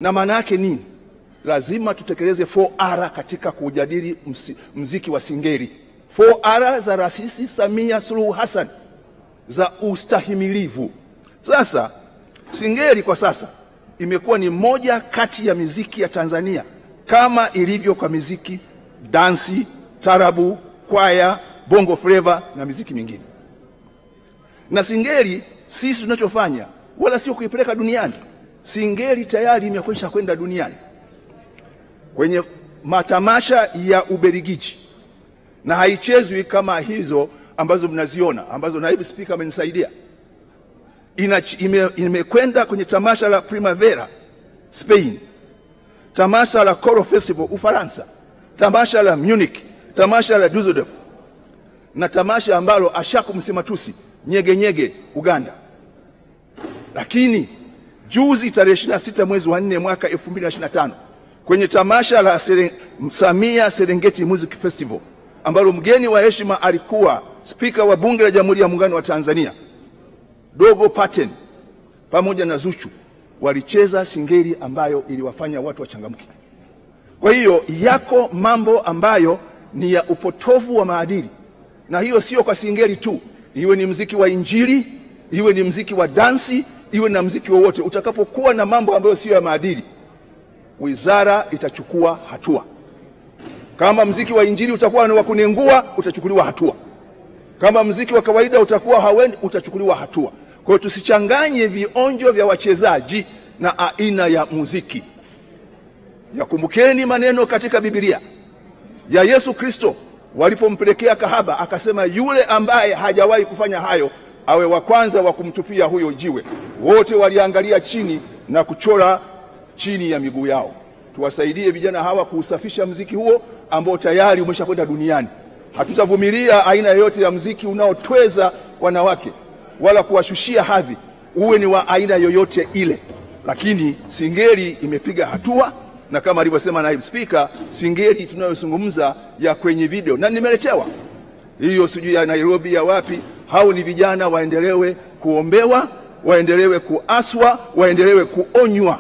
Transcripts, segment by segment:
Na maana yake nini? Lazima tutekeleze 4R katika kujadili mziki wa Singeli. 4R za Rais Samia Suluhu Hassan za ustahimilivu. Sasa Singeli kwa sasa imekuwa ni moja kati ya miziki ya Tanzania kama ilivyo kwa miziki dansi, tarabu, kwaya, bongo flava na miziki mingine. Na Singeli sisi tunachofanya wala sio kuipeleka duniani. Singeli tayari imekwisha kwenda duniani kwenye matamasha ya Ubelgiji, na haichezwi kama hizo ambazo mnaziona ambazo naibu spika amenisaidia. Imekwenda kwenye tamasha la Primavera Spain, tamasha la Coro Festival Ufaransa, tamasha la Munich, tamasha la Dusseldorf, na tamasha ambalo Ashaku Msematusi Nyege Nyege Uganda. Lakini juzi tarehe 26 mwezi wa 4 mwaka 2025 kwenye tamasha la Samia Serengeti Music Festival ambalo mgeni wa heshima alikuwa Spika wa Bunge la Jamhuri ya Muungano wa Tanzania Dogo Paten pamoja na Zuchu, walicheza Singeli ambayo iliwafanya watu wachangamke. Kwa hiyo yako mambo ambayo ni ya upotovu wa maadili, na hiyo sio kwa Singeli tu, iwe ni mziki wa Injili, iwe ni mziki wa dansi, iwe na mziki wowote. Utakapokuwa na mambo ambayo sio ya maadili, wizara itachukua hatua. Kama mziki wa Injili utakuwa ni wa kunengua, utachukuliwa hatua. Kama mziki wa kawaida utakuwa hawendi, utachukuliwa hatua. Kwa hiyo tusichanganye vionjo vya wachezaji na aina ya muziki. Yakumbukeni maneno katika Biblia ya Yesu Kristo walipompelekea kahaba, akasema yule ambaye hajawahi kufanya hayo awe wa kwanza wa kumtupia huyo jiwe. Wote waliangalia chini na kuchora chini ya miguu yao. Tuwasaidie vijana hawa kuusafisha mziki huo ambao tayari umeshakwenda duniani. Hatutavumilia aina yoyote ya mziki unaotweza wanawake wala kuwashushia hadhi, uwe ni wa aina yoyote ile. Lakini Singeli imepiga hatua, na kama alivyosema naibu spika, Singeli tunayozungumza ya kwenye video, na nimeletewa hiyo sijui ya Nairobi ya wapi, hao ni vijana waendelewe kuombewa, waendelewe kuaswa, waendelewe kuonywa.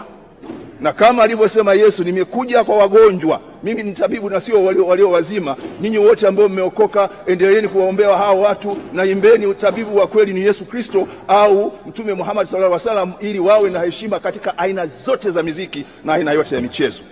Na kama alivyosema Yesu, nimekuja kwa wagonjwa, mimi ni tabibu na sio walio wazima. Ninyi wote ambao mmeokoka, endeleeni kuwaombea hao watu, na imbeni utabibu wa kweli ni Yesu Kristo au Mtume Muhammad sallallahu alaihi wasallam, ili wawe na heshima katika aina zote za miziki na aina yote ya michezo.